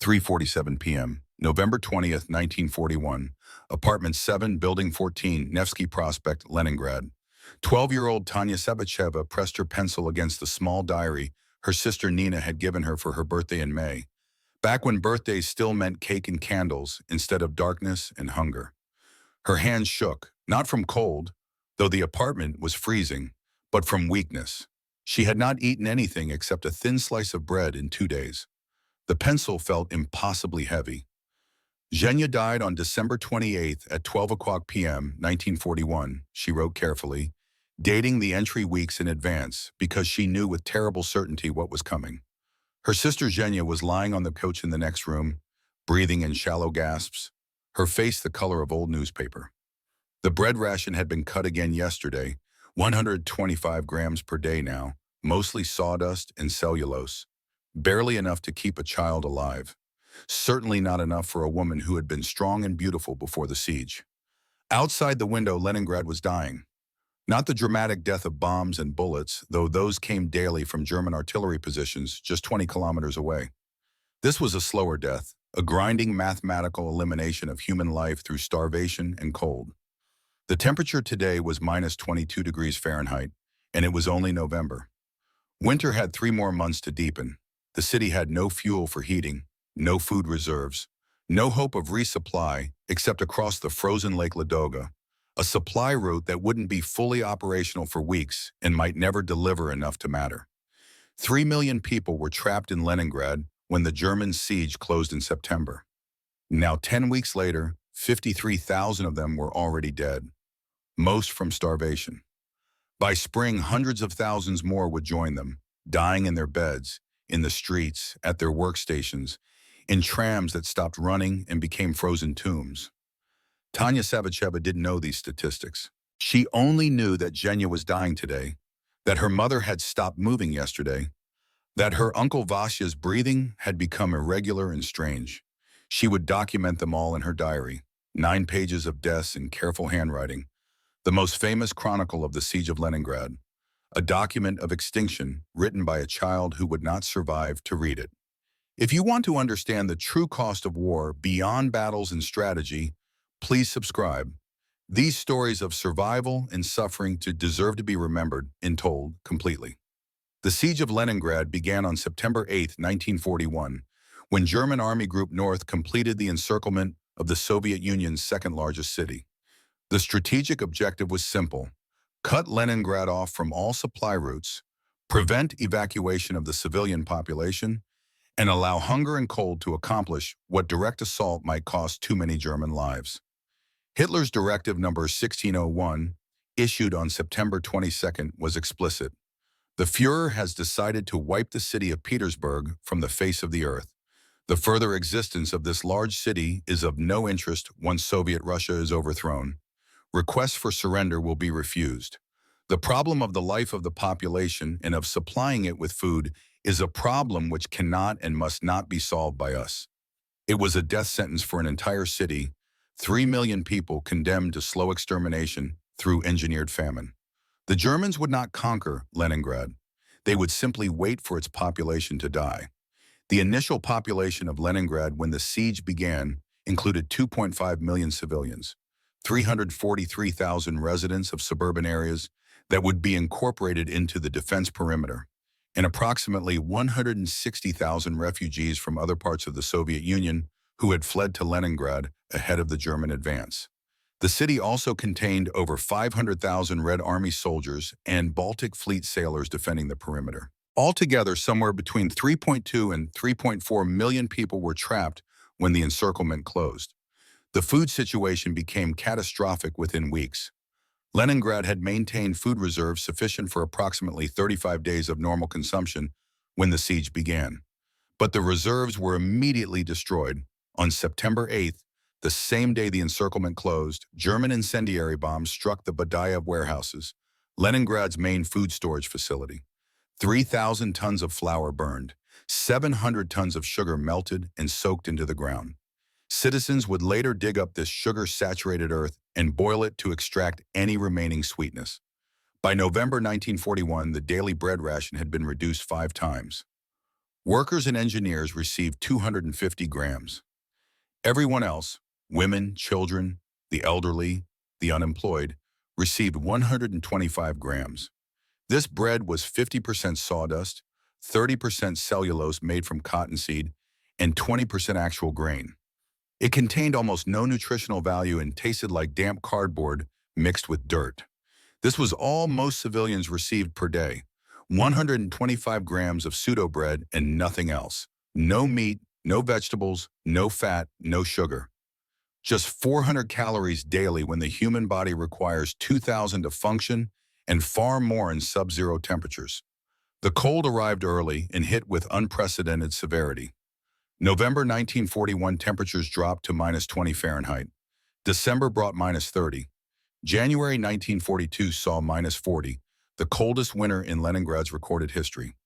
3:47 p.m., November 20th, 1941, Apartment 7, Building 14, Nevsky Prospect, Leningrad. 12-year-old Tanya Savicheva pressed her pencil against the small diary her sister Nina had given her for her birthday in May, back when birthdays still meant cake and candles instead of darkness and hunger. Her hands shook, not from cold, though the apartment was freezing, but from weakness. She had not eaten anything except a thin slice of bread in 2 days. The pencil felt impossibly heavy. Zhenya died on December 28th at 12 o'clock p.m., 1941, she wrote carefully, dating the entry weeks in advance because she knew with terrible certainty what was coming. Her sister Zhenya was lying on the couch in the next room, breathing in shallow gasps, her face the color of old newspaper. The bread ration had been cut again yesterday, 125 grams per day now, mostly sawdust and cellulose. Barely enough to keep a child alive. Certainly not enough for a woman who had been strong and beautiful before the siege. Outside the window, Leningrad was dying. Not the dramatic death of bombs and bullets, though those came daily from German artillery positions just 20 kilometers away. This was a slower death, a grinding mathematical elimination of human life through starvation and cold. The temperature today was minus 22 degrees Fahrenheit, and it was only November. Winter had 3 more months to deepen. The city had no fuel for heating, no food reserves, no hope of resupply except across the frozen Lake Ladoga, a supply route that wouldn't be fully operational for weeks and might never deliver enough to matter. 3 million people were trapped in Leningrad when the German siege closed in September. Now 10 weeks later, 53,000 of them were already dead, most from starvation. By spring, hundreds of thousands more would join them, dying in their beds, in the streets, at their workstations, in trams that stopped running and became frozen tombs. Tanya Savicheva didn't know these statistics. She only knew that Zhenya was dying today, that her mother had stopped moving yesterday, that her uncle Vasya's breathing had become irregular and strange. She would document them all in her diary, 9 pages of deaths in careful handwriting, the most famous chronicle of the siege of Leningrad. A document of extinction written by a child who would not survive to read it. If you want to understand the true cost of war beyond battles and strategy, please subscribe. These stories of survival and suffering deserve to be remembered and told completely. The siege of Leningrad began on September 8, 1941, when German Army Group North completed the encirclement of the Soviet Union's second-largest city. The strategic objective was simple: cut Leningrad off from all supply routes, prevent evacuation of the civilian population, and allow hunger and cold to accomplish what direct assault might cost too many German lives. Hitler's Directive number 1601, issued on September 22nd, was explicit. The Führer has decided to wipe the city of Petersburg from the face of the earth. The further existence of this large city is of no interest once Soviet Russia is overthrown. Requests for surrender will be refused. The problem of the life of the population and of supplying it with food is a problem which cannot and must not be solved by us. It was a death sentence for an entire city, 3 million people condemned to slow extermination through engineered famine. The Germans would not conquer Leningrad. They would simply wait for its population to die. The initial population of Leningrad when the siege began included 2.5 million civilians, 343,000 residents of suburban areas that would be incorporated into the defense perimeter, and approximately 160,000 refugees from other parts of the Soviet Union who had fled to Leningrad ahead of the German advance. The city also contained over 500,000 Red Army soldiers and Baltic Fleet sailors defending the perimeter. Altogether, somewhere between 3.2 and 3.4 million people were trapped when the encirclement closed. The food situation became catastrophic within weeks. Leningrad had maintained food reserves sufficient for approximately 35 days of normal consumption when the siege began. But the reserves were immediately destroyed. On September 8th, the same day the encirclement closed, German incendiary bombs struck the Badaya warehouses, Leningrad's main food storage facility. 3,000 tons of flour burned, 700 tons of sugar melted and soaked into the ground. Citizens would later dig up this sugar-saturated earth and boil it to extract any remaining sweetness. By November 1941, the daily bread ration had been reduced 5 times. Workers and engineers received 250 grams. Everyone else, women, children, the elderly, the unemployed, received 125 grams. This bread was 50% sawdust, 30% cellulose made from cottonseed, and 20% actual grain. It contained almost no nutritional value and tasted like damp cardboard mixed with dirt. This was all most civilians received per day. 125 grams of pseudo bread and nothing else. No meat, no vegetables, no fat, no sugar. Just 400 calories daily when the human body requires 2,000 to function and far more in sub-zero temperatures. The cold arrived early and hit with unprecedented severity. November 1941 temperatures dropped to -20 Fahrenheit. December brought -30. January 1942 saw -40, the coldest winter in Leningrad's recorded history.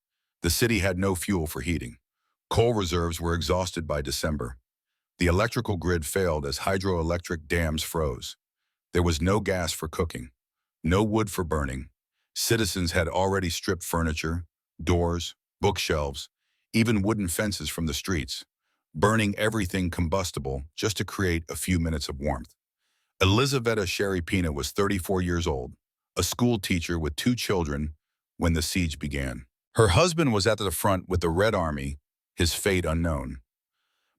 The city had no fuel for heating. Coal reserves were exhausted by December. The electrical grid failed as hydroelectric dams froze. There was no gas for cooking, no wood for burning. Citizens had already stripped furniture, doors, bookshelves, even wooden fences from the streets, burning everything combustible just to create a few minutes of warmth. Elizaveta Sheripina was 34 years old, a school teacher with 2 children when the siege began. Her husband was at the front with the Red Army, his fate unknown.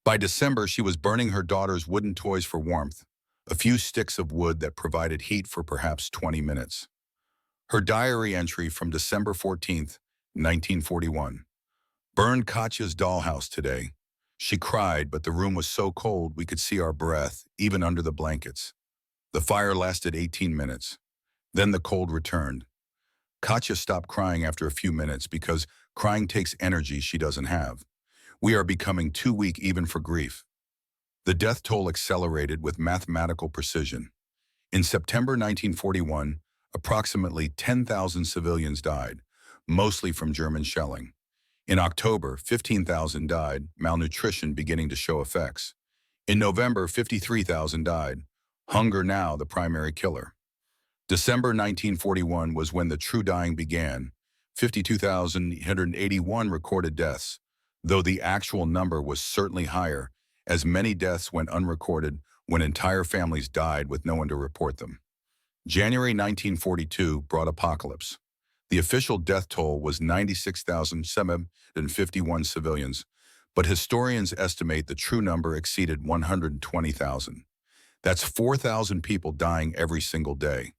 By December, she was burning her daughter's wooden toys for warmth, a few sticks of wood that provided heat for perhaps 20 minutes. Her diary entry from December 14th, 1941. Burned Katya's dollhouse today. She cried, but the room was so cold we could see our breath, even under the blankets. The fire lasted 18 minutes. Then the cold returned. Katya stopped crying after a few minutes because crying takes energy she doesn't have. We are becoming too weak even for grief. The death toll accelerated with mathematical precision. In September 1941, approximately 10,000 civilians died, mostly from German shelling. In October, 15,000 died, malnutrition beginning to show effects. In November, 53,000 died, hunger now the primary killer. December 1941 was when the true dying began, 52,881 recorded deaths, though the actual number was certainly higher, as many deaths went unrecorded when entire families died with no one to report them. January 1942 brought apocalypse. The official death toll was 96,751 civilians, but historians estimate the true number exceeded 120,000. That's 4,000 people dying every single day.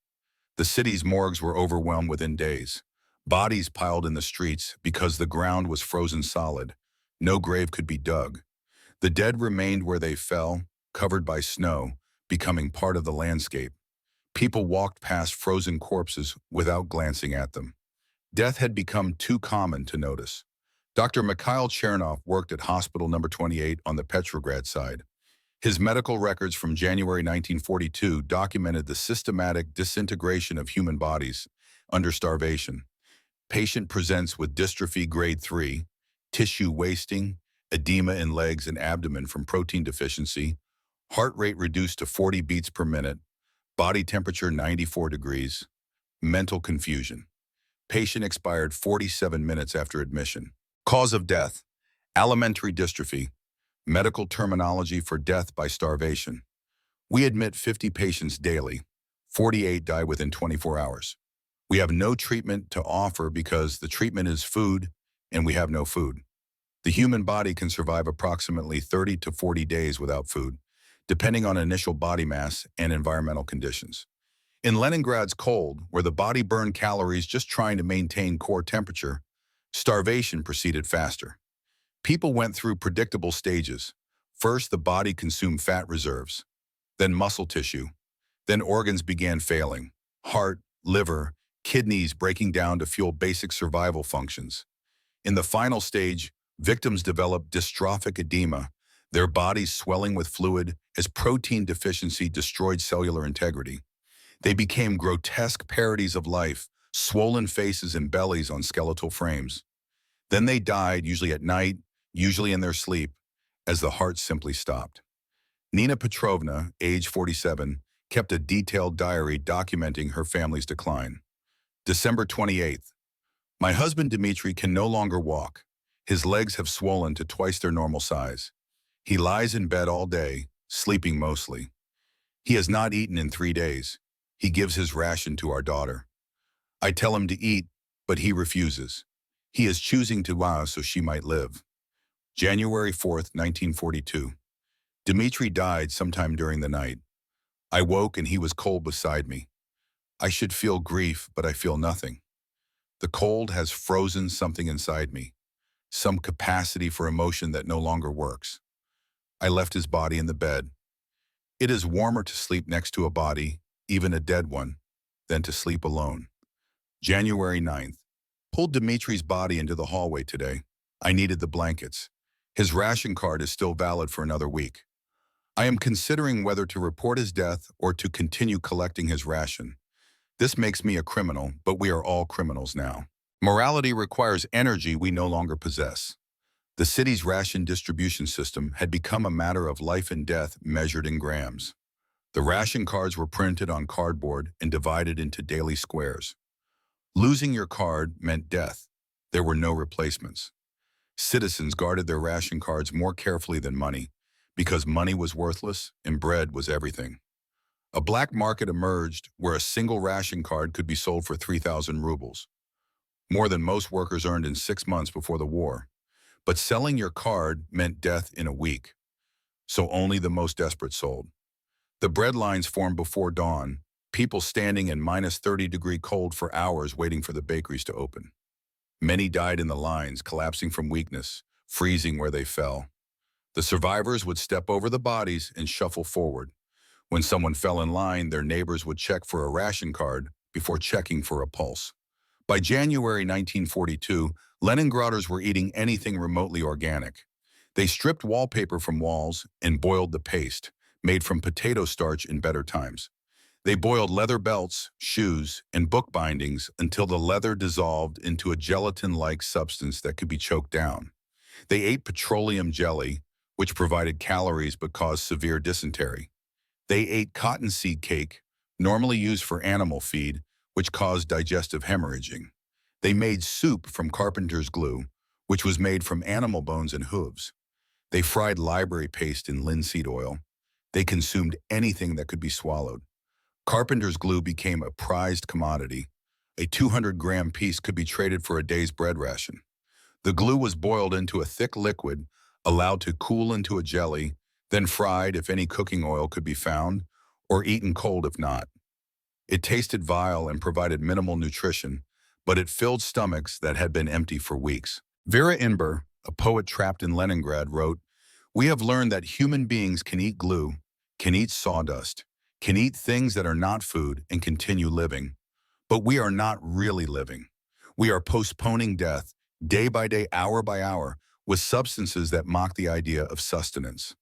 The city's morgues were overwhelmed within days. Bodies piled in the streets because the ground was frozen solid. No grave could be dug. The dead remained where they fell, covered by snow, becoming part of the landscape. People walked past frozen corpses without glancing at them. Death had become too common to notice. Dr. Mikhail Chernov worked at Hospital Number 28 on the Petrograd side. His medical records from January 1942 documented the systematic disintegration of human bodies under starvation. Patient presents with dystrophy grade 3, tissue wasting, edema in legs and abdomen from protein deficiency, heart rate reduced to 40 beats per minute, body temperature 94 degrees, mental confusion. Patient expired 47 minutes after admission. Cause of death: alimentary dystrophy, medical terminology for death by starvation. We admit 50 patients daily. 48 die within 24 hours. We have no treatment to offer because the treatment is food, and we have no food. The human body can survive approximately 30 to 40 days without food, depending on initial body mass and environmental conditions. In Leningrad's cold, where the body burned calories just trying to maintain core temperature, starvation proceeded faster. People went through predictable stages. First, the body consumed fat reserves, then muscle tissue, then organs began failing, heart, liver, kidneys breaking down to fuel basic survival functions. In the final stage, victims developed dystrophic edema, their bodies swelling with fluid as protein deficiency destroyed cellular integrity. They became grotesque parodies of life, swollen faces and bellies on skeletal frames. Then they died, usually at night, usually in their sleep, as the heart simply stopped. Nina Petrovna, age 47, kept a detailed diary documenting her family's decline. December 28th. My husband Dmitry can no longer walk. His legs have swollen to twice their normal size. He lies in bed all day, sleeping mostly. He has not eaten in 3 days. He gives his ration to our daughter. I tell him to eat, but he refuses. He is choosing to wow so she might live. January 4th, 1942. Dmitri died sometime during the night. I woke and he was cold beside me. I should feel grief, but I feel nothing. The cold has frozen something inside me, some capacity for emotion that no longer works. I left his body in the bed. It is warmer to sleep next to a body, even a dead one, than to sleep alone. January 9th. Pulled Dimitri's body into the hallway today. I needed the blankets. His ration card is still valid for another week. I am considering whether to report his death or to continue collecting his ration. This makes me a criminal, but we are all criminals now. Morality requires energy we no longer possess. The city's ration distribution system had become a matter of life and death measured in grams. The ration cards were printed on cardboard and divided into daily squares. Losing your card meant death. There were no replacements. Citizens guarded their ration cards more carefully than money, because money was worthless and bread was everything. A black market emerged where a single ration card could be sold for 3,000 rubles, more than most workers earned in 6 months before the war. But selling your card meant death in a week, so only the most desperate sold. The bread lines formed before dawn, people standing in minus 30-degree cold for hours waiting for the bakeries to open. Many died in the lines, collapsing from weakness, freezing where they fell. The survivors would step over the bodies and shuffle forward. When someone fell in line, their neighbors would check for a ration card before checking for a pulse. By January 1942, Leningraders were eating anything remotely organic. They stripped wallpaper from walls and boiled the paste, made from potato starch in better times. They boiled leather belts, shoes, and book bindings until the leather dissolved into a gelatin-like substance that could be choked down. They ate petroleum jelly, which provided calories but caused severe dysentery. They ate cottonseed cake, normally used for animal feed, which caused digestive hemorrhaging. They made soup from carpenter's glue, which was made from animal bones and hooves. They fried library paste in linseed oil. They consumed anything that could be swallowed. Carpenter's glue became a prized commodity. A 200-gram piece could be traded for a day's bread ration. The glue was boiled into a thick liquid, allowed to cool into a jelly, then fried if any cooking oil could be found, or eaten cold if not. It tasted vile and provided minimal nutrition, but it filled stomachs that had been empty for weeks. Vera Inber, a poet trapped in Leningrad, wrote, "We have learned that human beings can eat glue, can eat sawdust, can eat things that are not food and continue living. But we are not really living. We are postponing death, day by day, hour by hour, with substances that mock the idea of sustenance."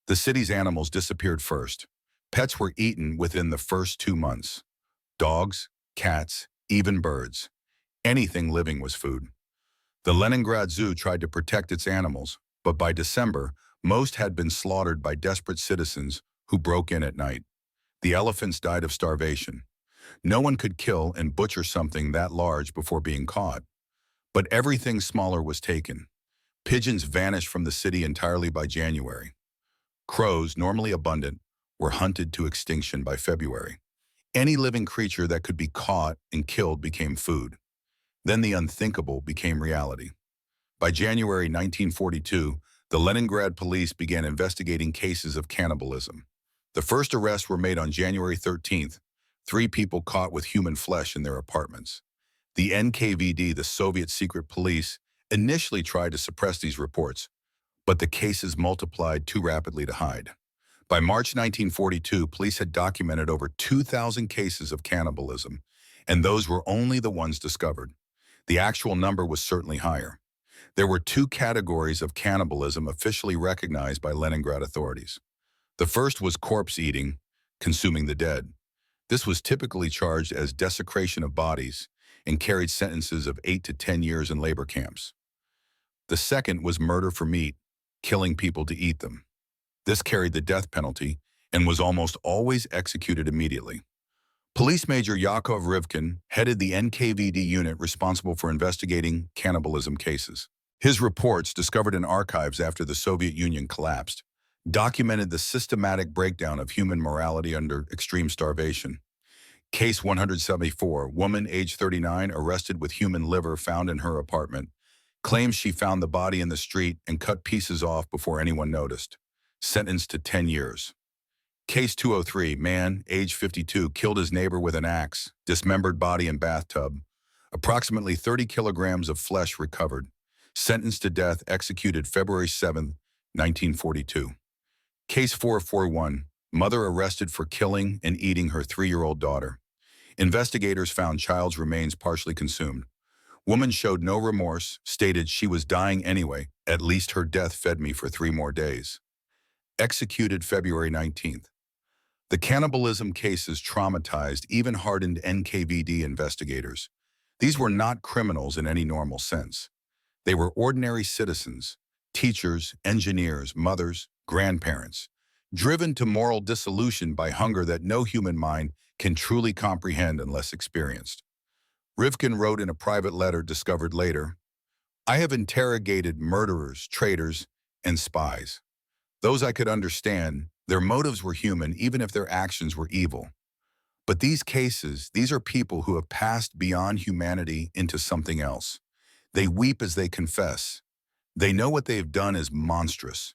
The city's animals disappeared first. Pets were eaten within the first 2 months. Dogs, cats, even birds. Anything living was food. The Leningrad Zoo tried to protect its animals, but by December, most had been slaughtered by desperate citizens who broke in at night. The elephants died of starvation. No one could kill and butcher something that large before being caught. But everything smaller was taken. Pigeons vanished from the city entirely by January. Crows, normally abundant, were hunted to extinction by February. Any living creature that could be caught and killed became food. Then the unthinkable became reality. By January 1942, the Leningrad police began investigating cases of cannibalism. The first arrests were made on January 13th, 3 people caught with human flesh in their apartments. The NKVD, the Soviet secret police, initially tried to suppress these reports, but the cases multiplied too rapidly to hide. By March 1942, police had documented over 2,000 cases of cannibalism, and those were only the ones discovered. The actual number was certainly higher. There were 2 categories of cannibalism officially recognized by Leningrad authorities. The first was corpse eating, consuming the dead. This was typically charged as desecration of bodies and carried sentences of 8 to 10 years in labor camps. The second was murder for meat, killing people to eat them. This carried the death penalty and was almost always executed immediately. Police Major Yakov Rivkin headed the NKVD unit responsible for investigating cannibalism cases. His reports, discovered in archives after the Soviet Union collapsed, documented the systematic breakdown of human morality under extreme starvation. Case 174, woman age 39 arrested with human liver found in her apartment, claims she found the body in the street and cut pieces off before anyone noticed. Sentenced to 10 years. Case 203, man, age 52, killed his neighbor with an axe, dismembered body in bathtub. Approximately 30 kilograms of flesh recovered. Sentenced to death, executed February 7, 1942. Case 441, mother arrested for killing and eating her 3-year-old daughter. Investigators found child's remains partially consumed. Woman showed no remorse, stated she was dying anyway, at least her death fed me for 3 more days. Executed February 19th. The cannibalism cases traumatized even hardened NKVD investigators. These were not criminals in any normal sense. They were ordinary citizens, teachers, engineers, mothers, grandparents, driven to moral dissolution by hunger that no human mind can truly comprehend unless experienced. Rivkin wrote in a private letter discovered later, "I have interrogated murderers, traitors, and spies. Those I could understand, their motives were human even if their actions were evil. But these cases, these are people who have passed beyond humanity into something else. They weep as they confess. They know what they have done is monstrous.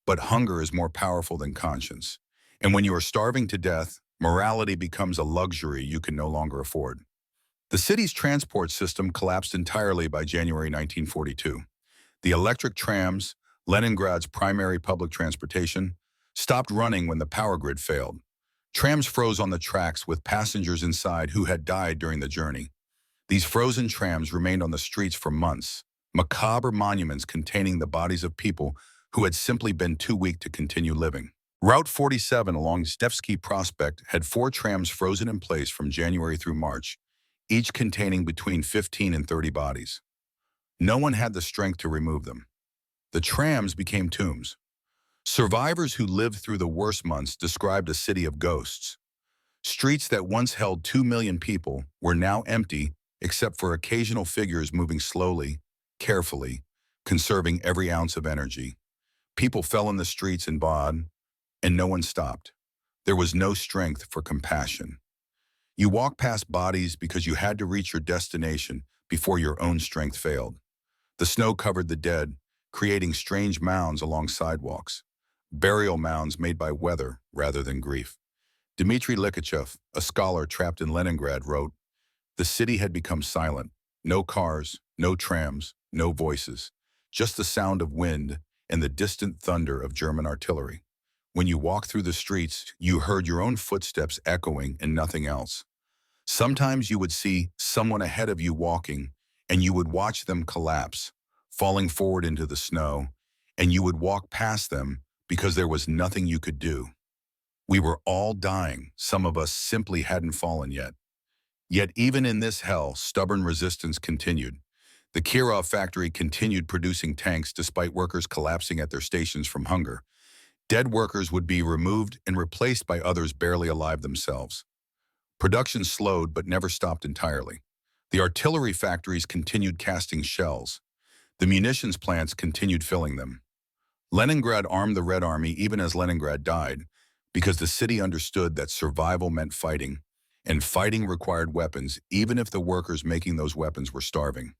But hunger is more powerful than conscience. And when you are starving to death, morality becomes a luxury you can no longer afford." The city's transport system collapsed entirely by January 1942. The electric trams, Leningrad's primary public transportation, stopped running when the power grid failed. Trams froze on the tracks with passengers inside who had died during the journey. These frozen trams remained on the streets for months, macabre monuments containing the bodies of people who had simply been too weak to continue living. Route 47 along Nevsky Prospect had 4 trams frozen in place from January through March, each containing between 15 and 30 bodies. No one had the strength to remove them. The trams became tombs. Survivors who lived through the worst months described a city of ghosts. Streets that once held 2 million people were now empty except for occasional figures moving slowly, carefully, conserving every ounce of energy. People fell in the streets and bawed, and no one stopped. There was no strength for compassion. You walked past bodies because you had to reach your destination before your own strength failed. The snow covered the dead, creating strange mounds along sidewalks, burial mounds made by weather rather than grief. Dmitry Likachev, a scholar trapped in Leningrad, wrote, "The city had become silent. No cars, no trams, no voices, just the sound of wind and the distant thunder of German artillery. When you walked through the streets, you heard your own footsteps echoing and nothing else. Sometimes you would see someone ahead of you walking, and you would watch them collapse, falling forward into the snow, and you would walk past them because there was nothing you could do. We were all dying. Some of us simply hadn't fallen yet. Yet even in this hell, stubborn resistance continued. The Kirov factory continued producing tanks despite workers collapsing at their stations from hunger. Dead workers would be removed and replaced by others barely alive themselves. Production slowed but never stopped entirely. The artillery factories continued casting shells. The munitions plants continued filling them. Leningrad armed the Red Army even as Leningrad died, because the city understood that survival meant fighting, and fighting required weapons even if the workers making those weapons were starving.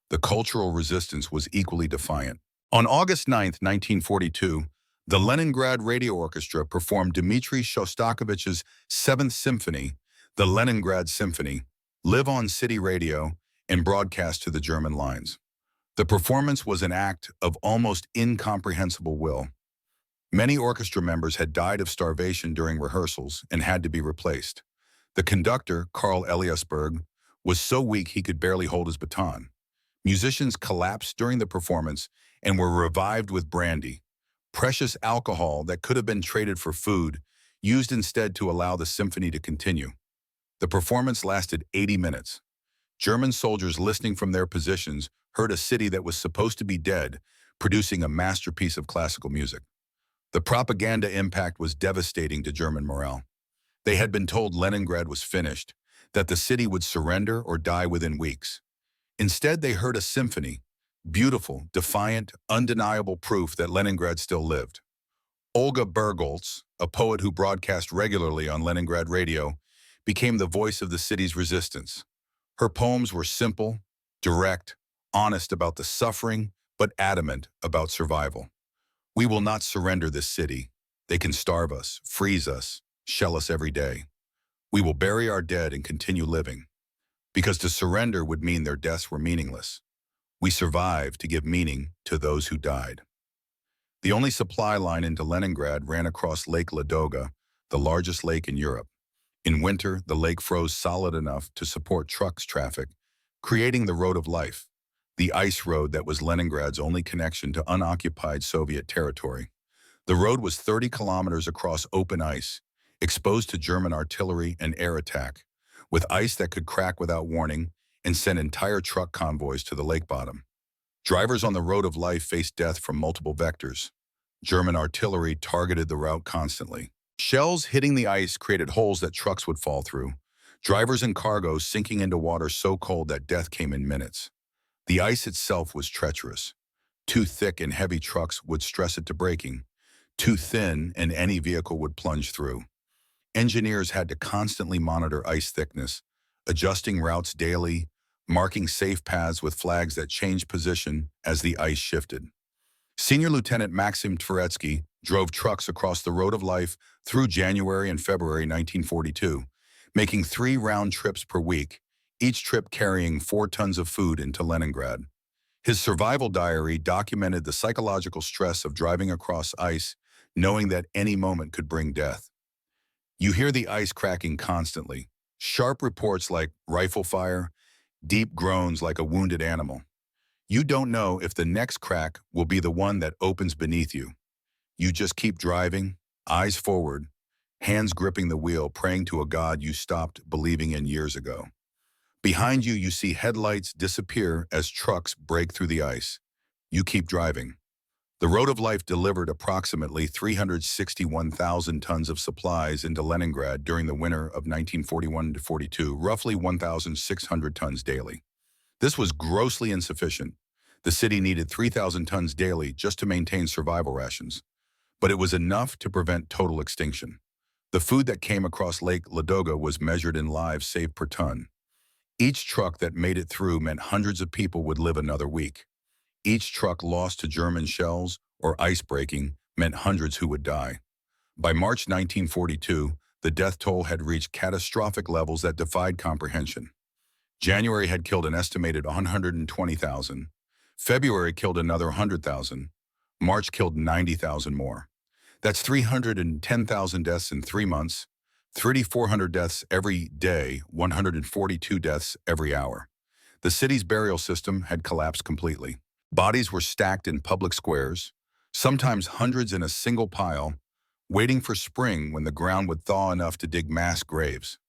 The cultural resistance was equally defiant. On August 9, 1942, the Leningrad Radio Orchestra performed Dmitri Shostakovich's 7th Symphony, the Leningrad Symphony, live on city radio and broadcast to the German lines. The performance was an act of almost incomprehensible will. Many orchestra members had died of starvation during rehearsals and had to be replaced. The conductor, Karl Eliasberg, was so weak he could barely hold his baton. Musicians collapsed during the performance and were revived with brandy, precious alcohol that could have been traded for food, used instead to allow the symphony to continue. The performance lasted 80 minutes. German soldiers listening from their positions heard a city that was supposed to be dead, producing a masterpiece of classical music. The propaganda impact was devastating to German morale. They had been told Leningrad was finished, that the city would surrender or die within weeks. Instead, they heard a symphony, Beautiful, defiant, undeniable proof that Leningrad still lived. Olga Bergholz, a poet who broadcast regularly on Leningrad radio, became the voice of the city's resistance. Her poems were simple, direct, honest about the suffering, but adamant about survival. We will not surrender this city. They can starve us, freeze us, shell us every day. We will bury our dead and continue living. Because to surrender would mean their deaths were meaningless. We survived to give meaning to those who died. The only supply line into Leningrad ran across Lake Ladoga, the largest lake in Europe. In winter, the lake froze solid enough to support trucks traffic, creating the Road of Life, the ice road that was Leningrad's only connection to unoccupied Soviet territory. The road was 30 kilometers across open ice, exposed to German artillery and air attack, with ice that could crack without warning and send entire truck convoys to the lake bottom. Drivers on the Road of Life faced death from multiple vectors. German artillery targeted the route constantly. Shells hitting the ice created holes that trucks would fall through. Drivers and cargo sinking into water so cold that death came in minutes. The ice itself was treacherous. Too thick and heavy trucks would stress it to braking. Too thin and any vehicle would plunge through. Engineers had to constantly monitor ice thickness, adjusting routes daily, marking safe paths with flags that changed position as the ice shifted. Senior Lieutenant Maxim Tveretsky drove trucks across the Road of Life through January and February 1942, making 3 round trips per week, each trip carrying 4 tons of food into Leningrad. His survival diary documented the psychological stress of driving across ice, knowing that any moment could bring death. You hear the ice cracking constantly, sharp reports like rifle fire, deep groans like a wounded animal. You don't know if the next crack will be the one that opens beneath you. You just keep driving, eyes forward, hands gripping the wheel, praying to a God you stopped believing in years ago. Behind you, you see headlights disappear as trucks break through the ice. You keep driving. The Road of Life delivered approximately 361,000 tons of supplies into Leningrad during the winter of 1941-42, roughly 1,600 tons daily. This was grossly insufficient. The city needed 3,000 tons daily just to maintain survival rations. But it was enough to prevent total extinction. The food that came across Lake Ladoga was measured in lives saved per ton. Each truck that made it through meant hundreds of people would live another week. Each truck lost to German shells or ice breaking meant hundreds who would die. By March 1942, the death toll had reached catastrophic levels that defied comprehension. January had killed an estimated 120,000. February killed another 100,000. March killed 90,000 more. That's 310,000 deaths in 3 months, 3,400 deaths every day, 142 deaths every hour. The city's burial system had collapsed completely. Bodies were stacked in public squares, sometimes hundreds in a single pile, waiting for spring when the ground would thaw enough to dig mass graves.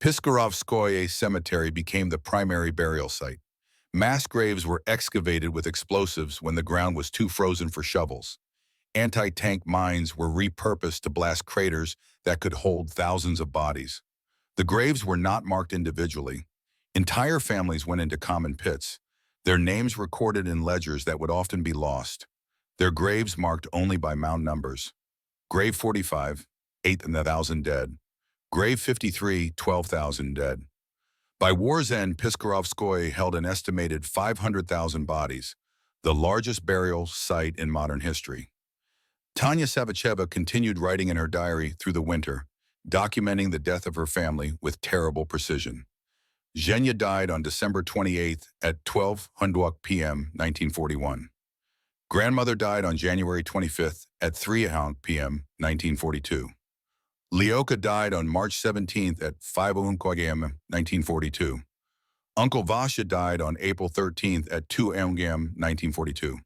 Piskarovskoye Cemetery became the primary burial site. Mass graves were excavated with explosives when the ground was too frozen for shovels. Anti-tank mines were repurposed to blast craters that could hold thousands of bodies. The graves were not marked individually. Entire families went into common pits, their names recorded in ledgers that would often be lost, their graves marked only by mound numbers. Grave 45, 8,000 dead. Grave 53, 12,000 dead. By war's end, Piskarovskoye held an estimated 500,000 bodies, the largest burial site in modern history. Tanya Savicheva continued writing in her diary through the winter, documenting the death of her family with terrible precision. Zhenya died on December 28th at 12:00 p.m. 1941. Grandmother died on January 25th at 3:00 p.m. 1942. Lyoka died on March 17th at 5:00 a.m. 1942. Uncle Vasha died on April 13th at 2 a.m. 1942.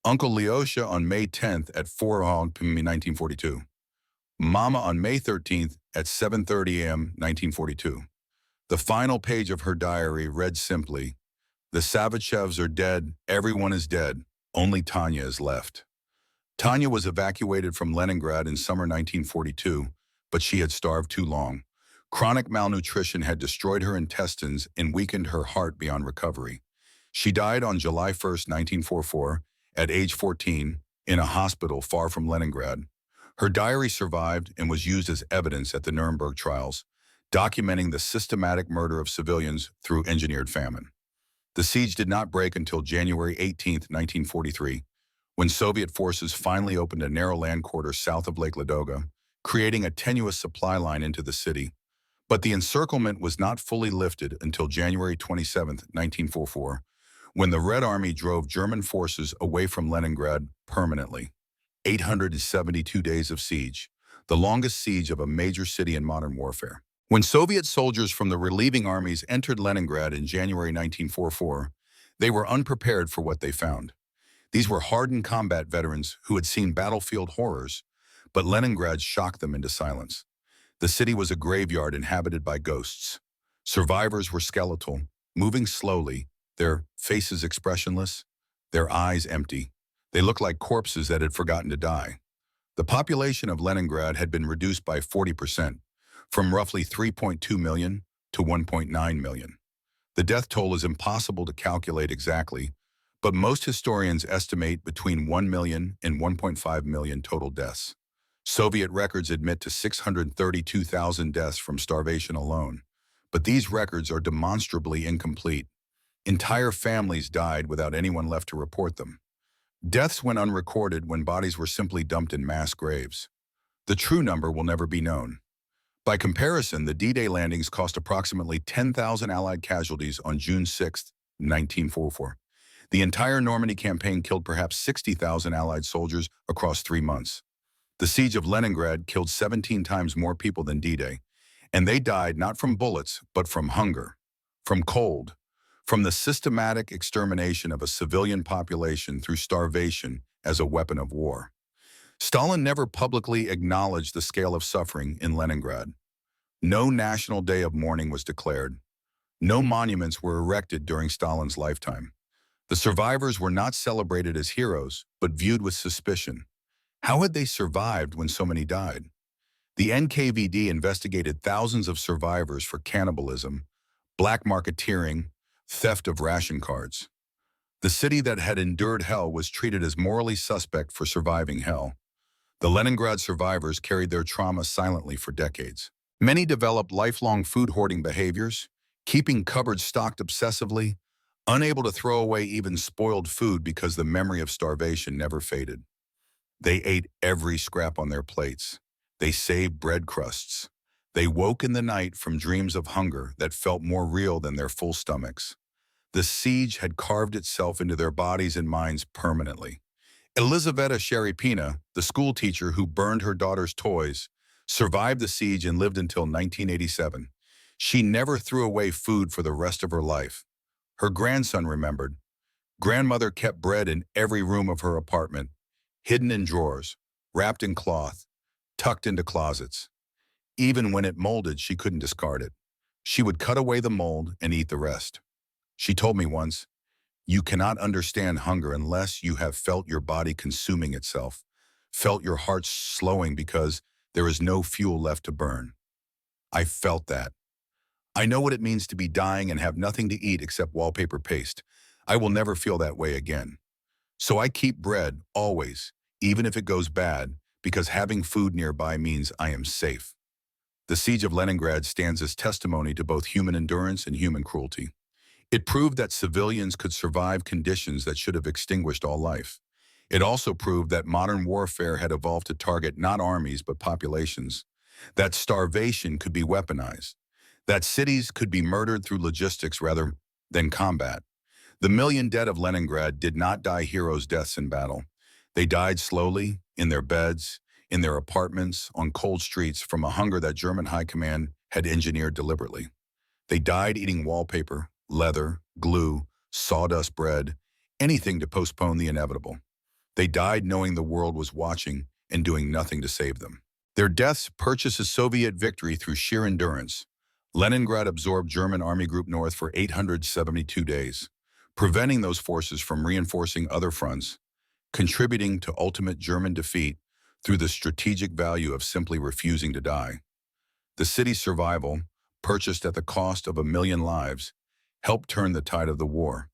Uncle Lyosha on May 10th at 4:00 p.m. 1942. Mama on May 13th at 7:30 a.m. 1942. The final page of her diary read simply, "The Savichevs are dead, everyone is dead, only Tanya is left." Tanya was evacuated from Leningrad in summer 1942, but she had starved too long. Chronic malnutrition had destroyed her intestines and weakened her heart beyond recovery. She died on July 1st, 1944, at age 14, in a hospital far from Leningrad. Her diary survived and was used as evidence at the Nuremberg trials, documenting the systematic murder of civilians through engineered famine. The siege did not break until January 18, 1943, when Soviet forces finally opened a narrow land corridor south of Lake Ladoga, creating a tenuous supply line into the city. But the encirclement was not fully lifted until January 27, 1944, when the Red Army drove German forces away from Leningrad permanently. 872 days of siege, the longest siege of a major city in modern warfare. When Soviet soldiers from the relieving armies entered Leningrad in January 1944, they were unprepared for what they found. These were hardened combat veterans who had seen battlefield horrors, but Leningrad shocked them into silence. The city was a graveyard inhabited by ghosts. Survivors were skeletal, moving slowly, their faces expressionless, their eyes empty. They looked like corpses that had forgotten to die. The population of Leningrad had been reduced by 40%, from roughly 3.2 million to 1.9 million. The death toll is impossible to calculate exactly, but most historians estimate between 1 million and 1.5 million total deaths. Soviet records admit to 632,000 deaths from starvation alone, but these records are demonstrably incomplete. Entire families died without anyone left to report them. Deaths went unrecorded when bodies were simply dumped in mass graves. The true number will never be known. By comparison, the D-Day landings cost approximately 10,000 Allied casualties on June 6, 1944. The entire Normandy campaign killed perhaps 60,000 Allied soldiers across 3 months. The siege of Leningrad killed 17 times more people than D-Day, and they died not from bullets, but from hunger, from cold, from the systematic extermination of a civilian population through starvation as a weapon of war. Stalin never publicly acknowledged the scale of suffering in Leningrad. No national day of mourning was declared. No monuments were erected during Stalin's lifetime. The survivors were not celebrated as heroes, but viewed with suspicion. How had they survived when so many died? The NKVD investigated thousands of survivors for cannibalism, black marketeering, theft of ration cards. The city that had endured hell was treated as morally suspect for surviving hell. The Leningrad survivors carried their trauma silently for decades. Many developed lifelong food hoarding behaviors, keeping cupboards stocked obsessively, unable to throw away even spoiled food because the memory of starvation never faded. They ate every scrap on their plates. They saved bread crusts. They woke in the night from dreams of hunger that felt more real than their full stomachs. The siege had carved itself into their bodies and minds permanently. Elizaveta Sheripina, the schoolteacher who burned her daughter's toys, survived the siege and lived until 1987. She never threw away food for the rest of her life. Her grandson remembered. Grandmother kept bread in every room of her apartment, hidden in drawers, wrapped in cloth, tucked into closets. Even when it molded, she couldn't discard it. She would cut away the mold and eat the rest. She told me once, "You cannot understand hunger unless you have felt your body consuming itself, felt your heart slowing because there is no fuel left to burn." I felt that. I know what it means to be dying and have nothing to eat except wallpaper paste. I will never feel that way again. So I keep bread, always, even if it goes bad, because having food nearby means I am safe. The siege of Leningrad stands as testimony to both human endurance and human cruelty. It proved that civilians could survive conditions that should have extinguished all life. It also proved that modern warfare had evolved to target not armies but populations, that starvation could be weaponized, that cities could be murdered through logistics rather than combat. The million dead of Leningrad did not die heroes' deaths in battle. They died slowly, in their beds, in their apartments, on cold streets from a hunger that German high command had engineered deliberately. They died eating wallpaper, leather, glue, sawdust bread, anything to postpone the inevitable. They died knowing the world was watching and doing nothing to save them. Their deaths purchased a Soviet victory through sheer endurance. Leningrad absorbed German Army Group North for 872 days, preventing those forces from reinforcing other fronts, contributing to ultimate German defeat through the strategic value of simply refusing to die. The city's survival, purchased at the cost of 1 million lives, helped turn the tide of the war.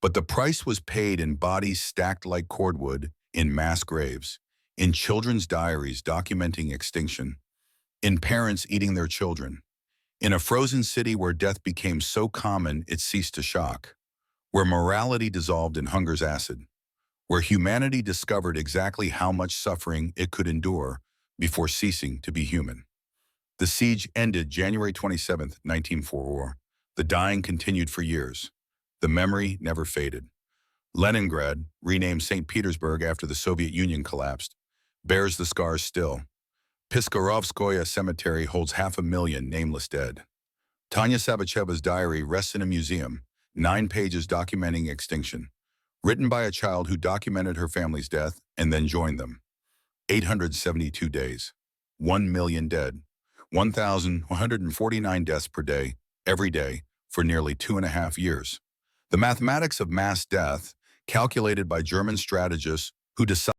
But the price was paid in bodies stacked like cordwood, in mass graves, in children's diaries documenting extinction, in parents eating their children, in a frozen city where death became so common it ceased to shock, where morality dissolved in hunger's acid, where humanity discovered exactly how much suffering it could endure before ceasing to be human. The siege ended January 27, 1944. The dying continued for years. The memory never faded. Leningrad, renamed St. Petersburg after the Soviet Union collapsed, bears the scars still. Piskarovskoye Cemetery holds 500,000 nameless dead. Tanya Savicheva's diary rests in a museum, 9 pages documenting extinction, written by a child who documented her family's death and then joined them. 872 days, 1 million dead, 1,149 deaths per day, every day, for nearly 2.5 years. The mathematics of mass death, calculated by German strategists who decided